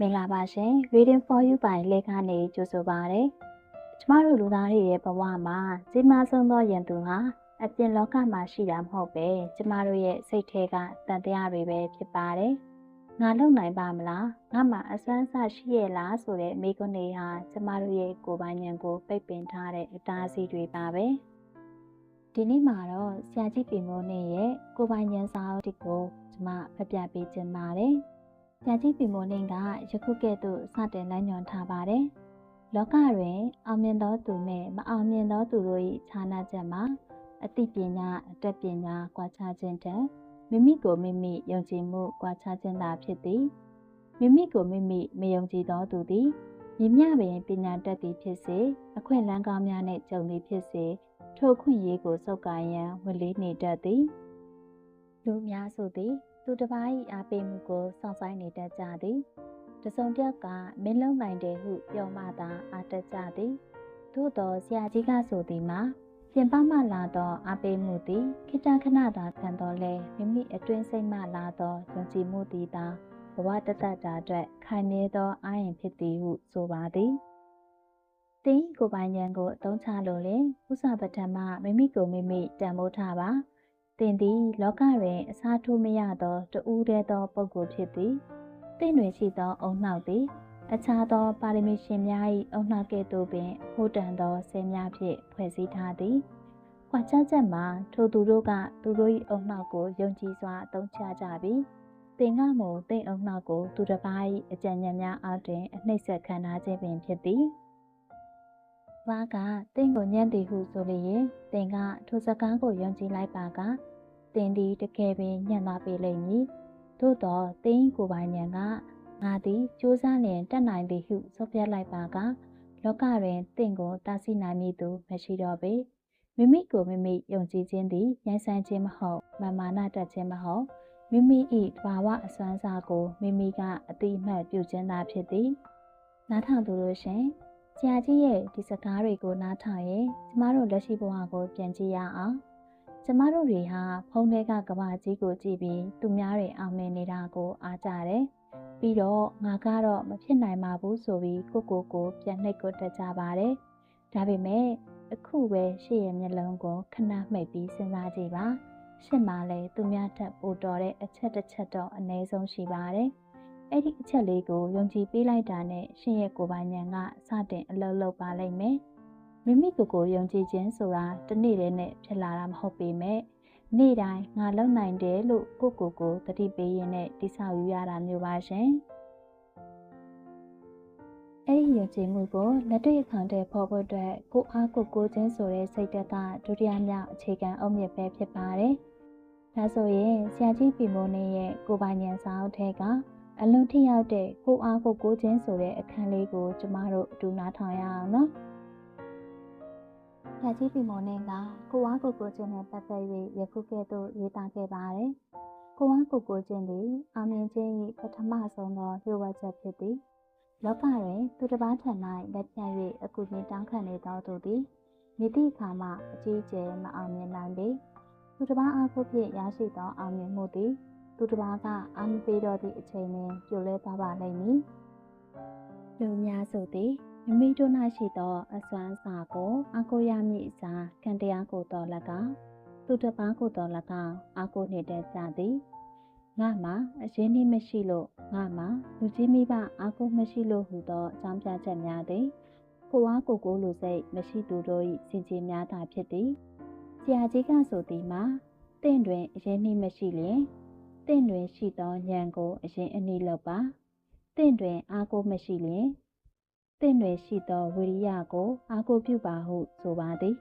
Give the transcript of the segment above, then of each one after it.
မင်္ဂလာပါရှင် Reading for You ပိုင်လက်ကနေကြိုဆိုပါရစေ။ကျမတို့လူသားတွေရဲ့ဘဝမှာကြီးမားဆုံးသောယဉ်သူဟာအပြင်လောကမှာရှိတာမဟုတ်ပဲကျမတို့ရဲ့စိတ်ထဲကတန်တရားတွေပဲဖြစ်ပါတယ်။ငါလုံနိုင်ပါမလား။ငါမှအစွမ်းအစရှိရဲ့လားဆိုတဲ့မိကွန်းတွေဟာကျမတို့ရဲ့ကိုယ်ပိုင်ဉာဏ်ကိုပိတ်ပင်ထားတဲ့အတားအဆီးတွေပါပဲ။ဒီနေ့မှာတော့ဆရာကြီးပြင်မိုးနဲ့ရဲ့ကိုယ်ပိုင်ဉာဏ်စာအုပ်ကိုကျမဖတ်ပြပေးခြင်းပါတယ်။ဆရာကြီးပီမိုနင်းကယခုကဲ့သို့စတင်လမ်းညွှန်ထားပါတယ်။လောကတွင်အောင်မြင်သောသူနှင့်မအောင်မြင်သောသူတို့၏ခြားနားချက်မှာအသိပညာအတတ်ပညာကွာခြားခြင်းတည်းမိမိကိုမိမိယုံကြည်မှုကွာခြားခြင်းသာဖြစ်သည်။မိမိကိုမိမိမယုံကြည်သောသူသည်မြင့်မြတ်ပင်ပညာတတ်သည်ဖြစ်စေအခွင့်အလမ်းကောင်းများနှင့်ကြုံသည်ဖြစ်စေထိုခွင့်ရေးကိုစုပ်ကိုင်ရန်ဝန်လေးနေတတ်သည်။လူများစုသည်သူတစ်ပါး၏အားပေးမှုကိုစောင့်ဆိုင်နေတတ်ကြသည်တစုံတစ်ယောက်ကမင်းလုံးနိုင်တယ်ဟုပြောမှသာအားတက်ကြသည်သို့သောဆရာကြီးကဆိုသည်မှာပြင်ပမှလာသောအားပေးမှုသည်ခိတခဏသာခံတော်လဲမိမိအတွင်းစိတ်မှလာသောယုံကြည်မှုသည်သာဘဝတသက်တာအတွက်ခိုင်မြဲသောအားရင်ဖြစ်သည်ဟုဆိုပါသည်သင်ကိုယ်ပိုင်ဉာဏ်ကိုအသုံးချလို့လေဥစ္စာပထမမိမိကိုမိမိတန်ဖိုးထားပါသင်သည်လောကတွင်အစားထိုးမရသောတူးတဲ့သောပုဂ္ဂိုလ်ဖြစ်သည်သင်တွင်ရှိသောအုံနှောက်သည်အခြားသောပါရမီရှင်များ၏အုံနှောက်ကဲ့သို့ပင်ဟိုတန်သောဆဲများဖြင့်ဖွဲ့စည်းထားသည်ကွာခြားချက်မှာထိုသူတို့ကသူတို့၏အုံနှောက်ကိုယုံကြည်စွာအသုံးချကြပြီးသင်ကမူသင်အုံနှောက်ကိုသူတစ်ပါး၏အကြံဉာဏ်များအောက်တွင်အနှိမ့်ဆက်ခံထားခြင်းပင်ဖြစ်သည်ဘာကသင်ကိုညံ့သည်ဟုဆိုလျင်သင်ကထိုစကားကိုယုံကြည်လိုက်ပါကသင်သည်တကယ်ပင်ညံ့သွားပေလိမ့်မည်သို့သောသင်ကိုယ်ပိုင်ဉာဏ်ကငါသည်ကြိုးစားလျင်တတ်နိုင်သည်ဟုဆုံးဖြတ်လိုက်ပါကလောကတွင်သင်ကိုတားဆီးနိုင်မည်သူမရှိတော့ပေမိမိကိုမိမိယုံကြည်ခြင်းသည်ရိုင်းဆိုင်ခြင်းမဟုတ်မာနတတ်ခြင်းမဟုတ်မိမိ၏တဘာဝအစွမ်းစားကိုမိမိကအတိအမှတ်ပြုခြင်းသာဖြစ်သည်နားထောင်သူတို့ရှင်ဆရာကြီးရဲ့ဒီစကားတွေကိုနားထောင်ရင်ကျမတို့လက်ရှိဘဝကိုပြန်ကြည့်ရအောင်ကျမတို့တွေဟာဖုန်းထဲကကဘာကြီးကိုကြည့်ပြီးသူများတွေအောင်မြင်နေတာကိုအားကြတယ်။ပြီးတော့ငါကတော့မဖြစ်နိုင်ပါဘူးဆိုပြီးကိုပြန်နှိပ်ကွက်တတ်ကြပါတယ်။ဒါပေမဲ့အခုပဲရှေ့ရဲ့မျက်လုံးကိုခဏမှိတ်ပြီးစဉ်းစားကြည့်ပါ။ရှစ်မှာလဲသူများထက်ပိုတော်တဲ့အချက်တစ်ချက်တော့အနည်းဆုံးရှိပါတယ်။အဲ့ဒီအချက်လေးကိုယုံကြည်ပေးလိုက်တာနဲ့ရှင်ရဲ့ကိုယ်ပိုင်ဉာဏ်ကစတင်အလုပ်လုပ်ပါလိမ့်မယ်။မိမိကိုယုံကြည်ခြင်းဆိုတာတနေ့တည်းနဲ့ဖြစ်လာတာမဟုတ်ပေမဲ့နေ့တိုင်းငါလုံနိုင်တယ်လို့ကိုသတိပေးရင်းနဲ့တိဆောက်ယူရတာမျိုးပါရှင်။အဲ့ဒီယုံကြည်မှုကိုလက်တွေ့အခါတည်းဖော်ဖို့အတွက်ကိုအားကိုခြင်းဆိုတဲ့စိတ်ဓာတ်ကဒုတိယမြောက်အခြေခံအုတ်မြစ်ပဲဖြစ်ပါတယ်။ဒါဆိုရင်ဆရာကြီးပီမိုနေရဲ့ကိုယ်ပိုင်ဉာဏ်စာအုပ်ထဲကအလွန်ထိရောက်တဲ့ကိုအားကိုခြင်းဆိုတဲ့အခန်းလေးကိုကျမတို့အတူနားထောင်ရအောင်နော်။ဆရာကြီးပီမိုနင်းကကိုအားကိုခြင်းနဲ့ပတ်သက်၍ယခုကဲ့သို့ရေးသားခဲ့ပါတယ်။ကိုအားကိုခြင်းသည်အောင်မြင်ခြင်း၏ပထမဆုံးသောလျှို့ဝှက်ချက်ဖြစ်သည်။လောကတွင်သူတစ်ပါးထံ၌လက်ပြတ်၍အကူအညီတောင်းခံနေသောသူသည်မိသည့်အခါမှအကြီးအကျယ်မအောင်မြင်နိုင်ပေ။သူတစ်ပါးအားကိုဖြင့်ရရှိသောအောင်မြင်မှုသည်သူတစ်ပါးကအားမပေးတော့သည့်အချိန်တွင်ပြိုလဲသွားပါလိမ့်မည်။လူများစုသည်မိမိတို့၌ရှိသောအစွမ်းစာကိုအားကိုးရမည့်အစားခံတရားကိုတော်၎င်းသူတစ်ပါးကိုတော်၎င်းအားကိုးနေတတ်ကြသည်ငါမှာအရင်းနှီးမရှိလို့ငါမှာလူကြီးမိဘအားကိုးမရှိလို့ဟူသောအကြောင်းပြချက်များသည်ကိုအားကိုလူစိတ်မရှိသူတို့၏စင်ကြယ်များသာဖြစ်သည်ဆရာကြီးကဆိုသည်မှာတင့်တွင်အရင်းနှီးမရှိလျင်တင့်တွင်ရှိသောဉာဏ်ကိုအရင်အနည်းလုပ်ပါတင့်တွင်အားကိုးမရှိလျင်တင့်တွင်ရှိသောဝိရိယကိုအားကိုးပြုပါဟုဆိုပါသည်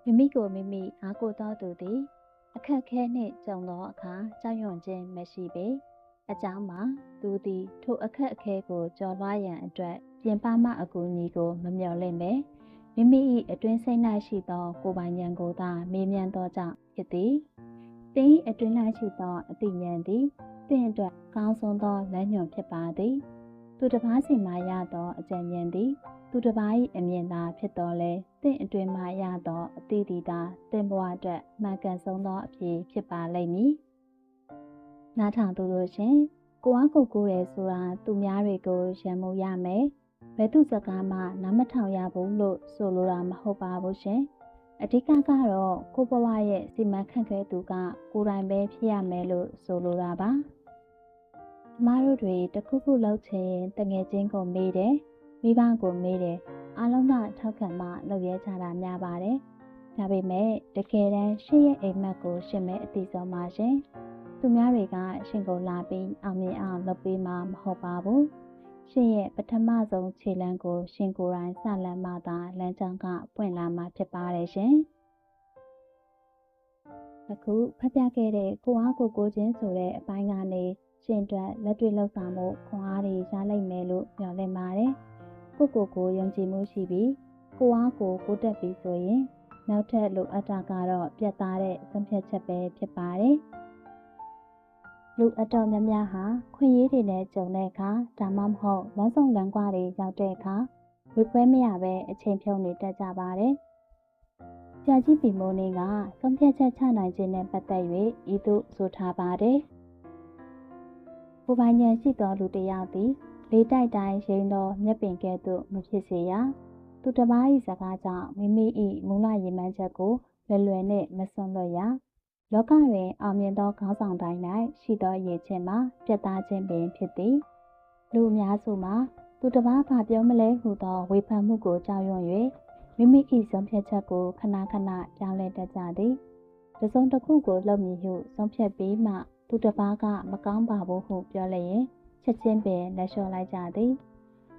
မိမိကိုမိမိအားကိုးသောသူသည်အခက်ခဲနှင့်ကြုံသောအခါကြောက်ရွံ့ခြင်းမရှိပေအကြောင်းမှာသူသည်ထိုအခက်အခဲကိုကျော်လွှားရန်အတွက်ပြင်ပမှအကူအညီကိုမမျှော်လင့်ပဲမိမိ၏အတွင်းစိတ်၌ရှိသောကိုယ်ပိုင်ဉာဏ်ကိုသာမေးမြန်းသောကြောင့်ဖြစ်သည်သင်၏အတွင်း၌ရှိသောအသိဉာဏ်သည်သင်အတွက်ကောင်းဆုံးသောလမ်းညွှန်ဖြစ်ပါသည်သူတစ်ပါးစီမှရသောအကြံဉာဏ်သည်သူတစ်ပါး၏အမြင်သာဖြစ်တော်လဲသင်အတွင်မှရသောအသည့်သည်သာသင်ဘဝအတွက်မှန်ကန်ဆုံးသောအဖြေဖြစ်ပါလိမ့်မည်နားထောင်သူတို့ရှင် ကိုအားကိုကိုရဲဆိုတာသူများတွေကိုရံမှုရမယ်ဘယ်သူစကားမှနားမထောင်ရဘူးလို့ဆိုလိုတာမဟုတ်ပါဘူးရှင်အဓိကကတော့ကိုဘဝရဲ့စီမံခန့်ခွဲသူကကိုယ်တိုင်ပဲဖြစ်ရမယ်လို့ဆိုလိုတာပါကျမတို့တွေတခုခုလုပ်ချင်တငယ်ချင်းကိုမေးတယ်မိဘကိုမေးတယ်အားလုံးကထောက်ခံမှလုပ်ရဲကြတာများပါတယ်ဒါပေမဲ့တကယ်တမ်းရှင့်ရဲ့အိမ်မက်ကိုရှင်မဲအတိဆုံးပါရှင်သူများတွေကရှင်ကိုလာပြီးအောင်မြင်အောင်လုပ်ပေးမှာမဟုတ်ပါဘူးရှင်ရဲ့ပထမဆုံးခြေလှမ်းကိုရှင်ကိုယ်တိုင်စလမ်းမှသာလမ်းကြောင်းကပွင့်လာမှာဖြစ်ပါတယ်ရှင်အခုဖတ်ပြခဲ့တဲ့ကိုအားကိုကိုချင်းဆိုတဲ့အပိုင်းကနေရှင်အတွက်လက်တွေ့လှုပ်ဆောင်မှုခွန်အားတွေရလိုက်မယ်လို့မျှော်လင့်ပါတယ်ကိုယုံကြည်မှုရှိပြီးကိုအားကိုတက်ပြီးဆိုရင်နောက်ထပ်လိုအပ်တာကတော့ပြတ်သားတဲ့ဆုံးဖြတ်ချက်ပဲဖြစ်ပါတယ်လူအတော်များများဟာခွင့်ရေးတွေနဲ့ကြုံတဲ့အခါဒါမှမဟုတ်လမ်းဆောင်လမ်းကွာတွေရောက်တဲ့အခါဝေခွဲမရပဲအချိန်ဖြုံးနေတတ်ကြပါတယ်။ဆရာကြီးပီမိုးနေကဆုံးဖြတ်ချက်ချနိုင်ခြင်းနဲ့ပတ်သက်၍ဤသို့ဆိုထားပါတယ်။ကိုပိုင်ဉာဏ်ရှိသောလူတစ်ယောက်သည်လေးတိုက်တိုင်းရိန်သောမျက်ပင်ကဲ့သို့မဖြစ်စေရ။သူတစ်ပါး၏စကားကြောင့်မိမိ၏မူလရည်မှန်းချက်ကိုလွယ်နှင့်မစွန့်လွတ်ရ။လောကတွင်အောင်မြင်သောခေါင်းဆောင်တိုင်း၌ရှိသောရည်ချင်းမှာပြတ်သားခြင်းပင်ဖြစ်သည်လူအများစုမှာသူတစ်ပါးဘာပြောမလဲဟုသောဝေဖန်မှုကိုကြောက်ရွံ့၍မိမိ၏ဆုံးဖြတ်ချက်ကိုခဏပြောင်းလဲတတ်ကြသည်တစ်စုံတစ်ခုကိုလုပ်မည်ဟုဆုံးဖြတ်ပြီးမှသူတစ်ပါးကမကောင်းပါဘူးဟုပြောလျင်ချက်ချင်းပင်လက်လျှော့လိုက်ကြသည်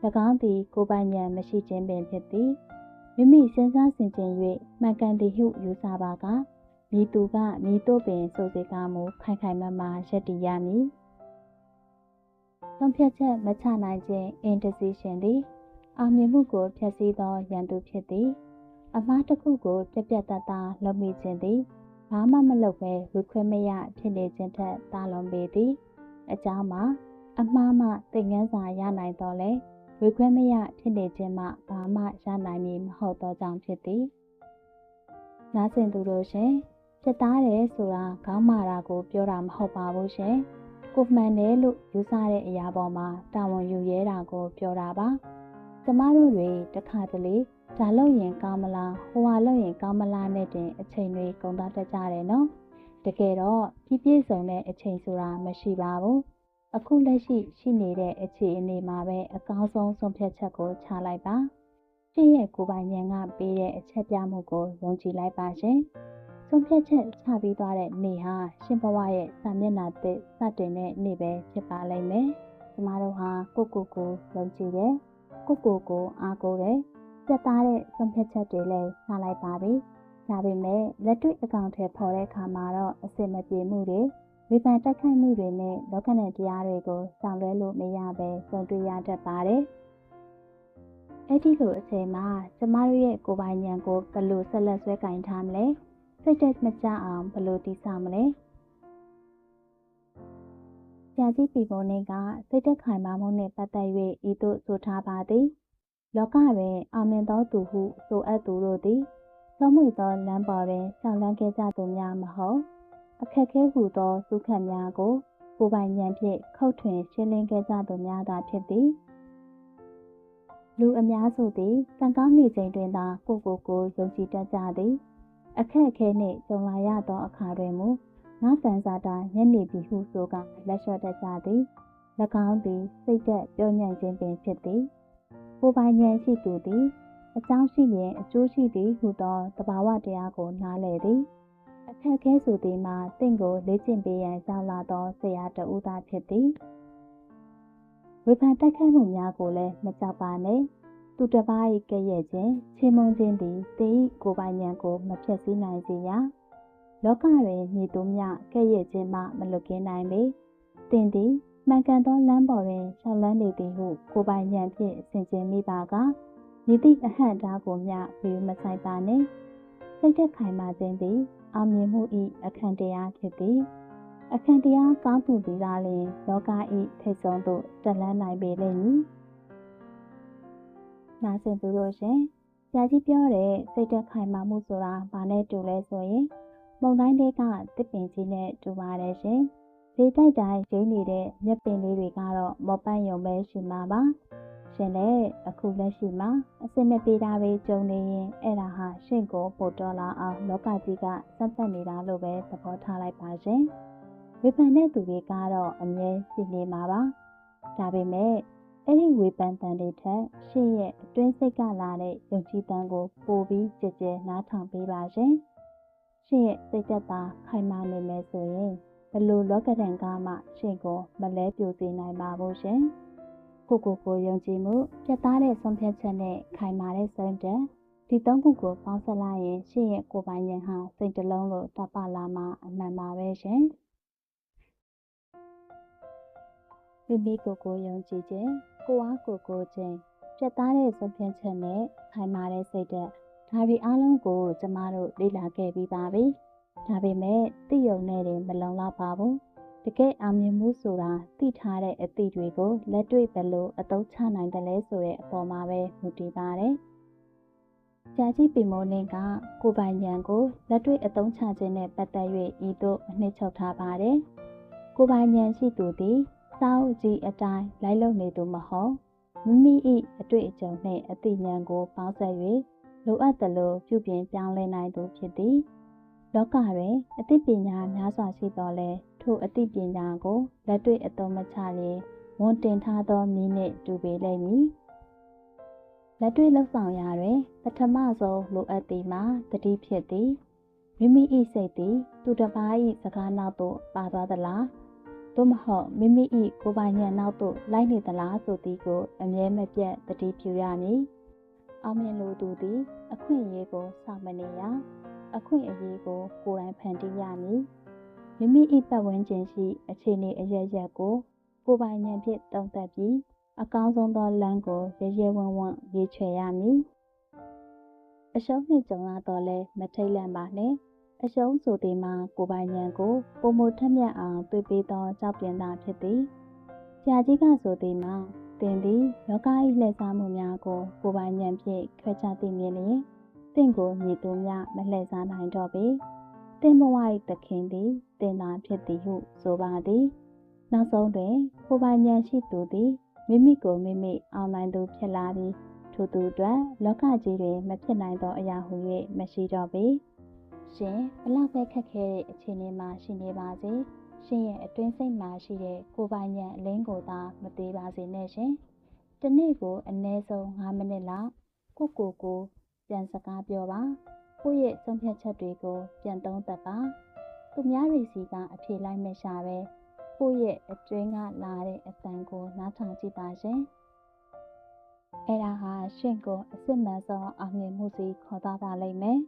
၎င်းသည်ကိုယ်ပိုင်ဉာဏ်မရှိခြင်းပင်ဖြစ်သည်မိမိစဉ်းစားဆင်ခြင်၍မှန်ကန်သည်ဟုယူဆပါကမိသူကမိတို့ပင်ဆိုစေကားမူခိုင်မာမာရပ်တည်ရမည်ဆုံးဖြတ်ချက်မချနိုင်ခြင်း indecision သည်အောင်မြင်မှုကိုဖျက်ဆီးသောရန်သူဖြစ်သည်အမှားတစ်ခုကိုပြတ်သားလုပ်မိခြင်းသည်ဘာမှမလုပ်ဘဲဝေခွဲမရဖြစ်နေခြင်းထက်သာလွန်ပေသည်အကြောင်းမှာအမှားမှသင်ခန်းစာရနိုင်တော့လေဝေခွဲမရဖြစ်နေခြင်းမှဘာမှရနိုင်မည်မဟုတ်သောကြောင့်ဖြစ်သည်နားဆင်သူတို့ရှင်ပြတ်သားတယ်ဆိုတာခေါင်းမာတာကိုပြောတာမဟုတ်ပါဘူးရှင်ကိုမှန်တယ်လို့ယူဆတဲ့အရာပေါ်မှာတာဝန်ယူရဲတာကိုပြောတာပါကျမတို့တွေတခါတလေဒါလုပ်ရင်ကောင်းမလားဟိုဟာလုပ်ရင်ကောင်းမလားနဲ့တင်အချိန်တွေကုန်သွားတတ်ကြတယ်နော်တကယ်တော့ပြည့်စုံတဲ့အချိန်ဆိုတာမရှိပါဘူးအခုလက်ရှိနေတဲ့အခြေအနေမှာပဲအကောင်းဆုံးဆုံးဖြတ်ချက်ကိုချလိုက်ပါရှင့်ရဲ့ကိုယ်ပိုင်ဉာဏ်ကပေးတဲ့အချက်ပြမှုကိုယုံကြည်လိုက်ပါရှင်ဆုံးဖြတ်ချက်ချပြီးသွားတဲ့နေ့ဟာရှင်ဘဝရဲ့စာမျက်နှာသစ်စတင်တဲ့နေ့ပဲဖြစ်ပါလိမ့်မယ်ကျမတို့ဟာကိုယုံကြည်တယ်ကိုအားကိုးတယ်ပြတ်သားတဲ့ဆုံးဖြတ်ချက်တွေလည်းချလိုက်ပါပြီဒါပေမဲ့လက်တွေ့အကောင့်ထဲပေါ်တဲ့အခါမှာတော့အစစ်မပြေမှုတွေဝေဖန်တိုက်ခိုက်မှုတွေနဲ့လောကနဲ့တရားတွေကိုဆောင်လွဲလို့မရပဲကြုံတွေ့ရတတ်ပါတယ်အဲ့ဒီလိုအချိန်မှာကျမတို့ရဲ့ကိုယ်ပိုင်ဉာဏ်ကိုဘယ်လိုဆက်လက်ဆွဲကင်ထားမလဲစိတ်တက်မကြအောင်ဘယ်လိုတည်ဆောက်မလဲဆရာကြီးပီမိုးနေကစိတ်တက်ခိုင်မာမှုနဲ့ပတ်သက်၍ဤသို့ဆိုထားပါသည်လောကတွင်အောင်မြင်သောသူဟုဆိုအပ်သူတို့သည်ဆုံးမသောလမ်းပေါ်တွင်ရှောင်လန်းခဲ့ကြသူများမဟုတ်အခက်ခဲဟုသောစုခတ်များကိုကိုယ်ပိုင်ဉာဏ်ဖြင့်ခုတ်ထွင်ရှင်းလင်းခဲ့ကြသူများသာဖြစ်သည်လူအများစုသည်ကံကောင်းနေချိန်တွင်သာကိုယုံကြည်တတ်ကြသည်အခက်အခဲနှင့်ကြုံလာရသောအခါတွင်မူငါတန်စာတာညနေပြီဟုဆိုကလက်လျှော့တတ်ကြသည်၎င်းသည်စိတ်သက်ပြောညံ့ခြင်းပင်ဖြစ်သည်ကိုယ်ပိုင်ဉာဏ်ရှိသူသည်အကြောင်းရှိရင်အကျိုးရှိသည်ဟုသောသဘာဝတရားကိုနားလည်သည်အခက်အခဲဆိုသည်မှာတင့်ကိုလေ့ကျင့်ပေးရန်ရောက်လာသောဆရာတဦးသားဖြစ်သည်ဝေဖန်တိုက်ခိုက်မှုများကိုလည်းမကြောက်ပါနဲ့သူတစ်ပါး၏ကဲ့ရဲ့ခြင်းချေမှုန်းခြင်းသည်သင်၏ကိုယ်ပိုင်ဉာဏ်ကိုမဖျက်ဆီးနိုင်စေရလောကတွင်ညီသူမျှကဲ့ရဲ့ခြင်းမှမလွတ်ကင်းနိုင်ပေသင်သည်မှန်ကန်သောလမ်းပေါ်တွင်ရှောက်လန်းနေသည်ဟုကိုယ်ပိုင်ဉာဏ်ဖြင့်ဆင်ခြင်မိပါကညီသည့်အဟန့်အတားကိုမျှဘီယူမဆိုင်ပါနှင့်စိတ်သက်ခိုင်မာခြင်းသည်အောင်မြင်မှု၏အခန့်တရားဖြစ်သည်အခန့်တရားကောင်းသူသည်သာလျှင်လောက၏ထိပ်ဆုံးသို့တက်လှမ်းနိုင်ပေလိမ့်မည်နာဆင်သူတို့ရှင်ဆရာကြီးပြောတဲ့စိတ်သက်ခိုင်မာမှုဆိုတာဘာနဲ့တူလဲဆိုရင်မုန်တိုင်းတွေကတစ်ပင်ကြီးနဲ့တူပါတယ်ရှင် ဈေးတိုက်တိုင်းရိမ့်နေတဲ့မြက်ပင်လေးတွေကတော့မော်ပန့်ယုံပဲရှိမှာပါရှင်လည်းအခုလက်ရှိမှာအစင်မပြေတာတွေကြုံနေရင်အဲ့ဒါဟာရှင့်ကိုပို့တော်လာအောင်လောကကြီးကစက်သက်နေတာလို့ပဲသဘောထားလိုက်ပါရှင်ဝေဖန်တဲ့သူတွေကတော့အမြဲရှိနေမှာပါဒါပေမဲ့အဲ့ဒီဝေဖန်တန်တွေထက်ရှင့်ရဲ့အတွင်းစိတ်ကလာတဲ့ယုံကြည်တန်ကိုပိုပြီးကြည်ကြဲနားထောင်ပေးပါရှင်ရှင့်ရဲ့စိတ်သက်သာခိုင်မာနေမယ်ဆိုရင်ဘလို့လောကဒဏ်ကမှရှင့်ကိုမလဲပြိုစေနိုင်ပါဘူးရှင်ကိုယုံကြည်မှုပြတ်သားတဲ့ဆုံးဖြတ်ချက်နဲ့ခိုင်မာတဲ့စိတ်ဓာတ်ဒီသုံးခုကိုပေါင်းစပ်လိုက်ရင်ရှင့်ရဲ့ကိုယ်ပိုင်ဉာဏ်ဟာစိတ်တလုံးလို့တပလာမှအမှန်ပါပဲရှင်မိမိကိုယုံကြည်ခြင်းကိုအားကိုခြင်းပြတ်သားတဲ့ဆုံးဖြတ်ချက်နဲ့ခိုင်မာတဲ့စိတ်ဓာတ်ဒါတွေအားလုံးကိုကျမတို့လေ့လာခဲ့ပြီးပါပြီဒါပေမဲ့သိယုံနဲ့တင်မလုံလောက်ပါဘူးတကယ်အောင်မြင်မှုဆိုတာသိထားတဲ့အသည့်တွေကိုလက်တွေ့ဘယ်လိုအသုံးချနိုင်တယ်လဲဆိုတဲ့အပေါ်မှာပဲမူတည်ပါတယ်။ကြာကြီးပင်မိုးလင်းကကိုယ်ပိုင်ဉာဏ်ကိုလက်တွေ့အသုံးချခြင်းနဲ့ပတ်သက်၍ဤသို့အနှစ်ချုပ်ထားပါတယ်။ကိုယ်ပိုင်ဉာဏ်ရှိသူသည်စာအုပ်ကြီးအတိုင်းလိုက်လုပ်နေသူမဟုတ်မိမိ၏အတွေ့အကြုံနှင့်အသိဉာဏ်ကိုပေါင်းစပ်၍လိုအပ်သလိုပြုပြင်ပြောင်းလဲနိုင်သူဖြစ်သည်။လောကတွင်အသိပညာများစွာရှိတော်လဲထိုအသိပညာကိုလက်တွေ့အသုံးမချလျင်ဝန်တင်ထားသောနည်းနှင့်တူပေလိမ့်မည်လက်တွေ့လှုပ်ဆောင်ရာတွင်ပထမဆုံးလိုအပ်သည်မှာတတိဖြစ်သည်မိမိ၏စိတ်သည်သူတစ်ပါး၏စကားနောက်သို့ပါသွားသလားသို့မဟုတ်မိမိ၏ကိုယ်ပိုင်ဉာဏ်နောက်သို့လိုက်နေသလားဆိုသည်ကိုအမြဲမပြတ်တတိပြုရမည်အောင်မြင်လိုသူသည်အခွင့်အရေးကိုစောင့်မနေရအခွင့်အရေးကိုကိုယ်တိုင်ဖန်တီးရမည်မိမိ၏ပတ်ဝန်းကျင်ရှိအခြေအနေအရရက်ကိုကိုယ်ပိုင်ဉာဏ်ဖြင့်သုံးသပ်ပြီးအကောင်းဆုံးသောလမ်းကိုရဲဝံ့ရွေးချယ်ရမည်အရှုံးနှင့်ကြုံရတော့လဲမထိတ်လန့်ပါနဲ့အရှုံးဆိုသည်မှာကိုယ်ပိုင်ဉာဏ်ကိုပုံမထက်မြက်အောင်တွေးပေးသောကြောက်ပြင်သာဖြစ်သည်ဆရာကြီးကဆိုသည်မှာသင်သည်လောက၏လှည့်စားမှုများကိုကိုယ်ပိုင်ဉာဏ်ဖြင့်ခွဲခြားသိမြင်လျင်သင်ကိုမြည်သူများမလှည့်စားနိုင်တော့ပေသင်ဘဝ၏သခင်သည်သင်သာဖြစ်သည်ဟုဆိုပါသည်နောက်ဆုံးတွင်ကိုယ်ပိုင်ဉာဏ်ရှိသူသည်မိမိကိုမိမိအောင်နိုင်သူဖြစ်လာပြီးထိုသူအတွက်လောကကြီးတွင်မဖြစ်နိုင်သောအရာဟု၍မရှိတော့ပေရှင်ဘလောက်ပဲခက်ခဲတဲ့အခြေအနေမှာရှိနေပါစေရှင်ရဲ့အတွင်းစိတ်မှာရှိတဲ့ကိုယ်ပိုင်ဉာဏ်အလင်းကိုသာမသေးပါစေနဲ့ရှင်တနေ့ကိုအနည်းဆုံး9မိနစ်လောက်ကိုပြန်စကားပြောပါကိုယ့်ရဲ့ဆုံးဖြတ်ချက်တွေကိုပြန်သုံးသပ်ပါသူများတွေစီကအဖြေလိုက်မရှာပဲကိုယ့်ရဲ့အတွင်းကလာတဲ့အသံကိုနားထောင်ကြည့်ပါရှင်အဲ့ဒါဟာရှင့်ကိုအစစ်မှန်ဆုံးအောင်မြင်မှုစီခေါ်သွားပါလိမ့်မယ်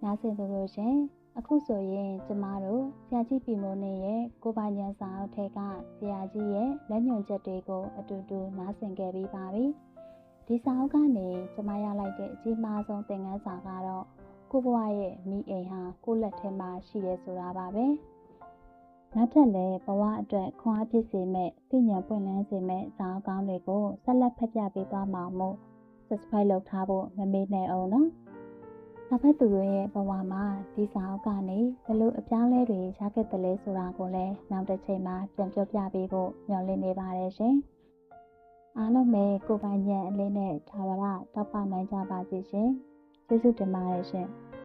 နားဆင်သူတို့ရှင်အခုဆိုရင်ကျမတို့ဆရာကြီးပြည်မိုးနေရဲ့ကိုယ်ပိုင်ဉာဏ်စာအုပ်ထဲကဆရာကြီးရဲ့လက်ညွှန်ချက်တွေကိုအတူတူနားဆင်ခဲ့ပြီးပါပြီဒီစာအုပ်ကနေကျမရလိုက်တဲ့အကြီးမားဆုံးသင်ခန်းစာကတော့ကိုဘဝရဲ့မိအိမ်ဟာကိုယ့်လက်ထဲမှာရှိရဲဆိုတာပါပဲနောက်ထပ်လည်းဘဝအတွက်ခွန်အားဖြစ်စေမဲ့သိဉာဏ်ပွင့်လန်းစေမဲ့စာအုပ်ကောင်းတွေကိုဆက်လက်ဖတ်ပြပေးသွားမှာမို့ subscribe လုပ်ထားဖို့မမေ့နဲ့အောင်နော်နောက်ဖက်သူတို့ရဲ့ဘဝမှာဒီစာအုပ်ကနေဘယ်လိုအပြောင်းလဲတွေရခဲ့တယ်လဲဆိုတာကိုလည်းနောက်တစ်ချိန်မှာပြန်ပြောပြပေးဖို့မျှော်လင့်နေပါတယ်ရှင်အားလုံးပဲကိုယ်ပိုင်ဉာဏ်အလင်းနဲ့ထာဝရတောက်ပနိုင်ကြပါစေရှင်ကျေးဇူးတင်ပါတယ်ရှင်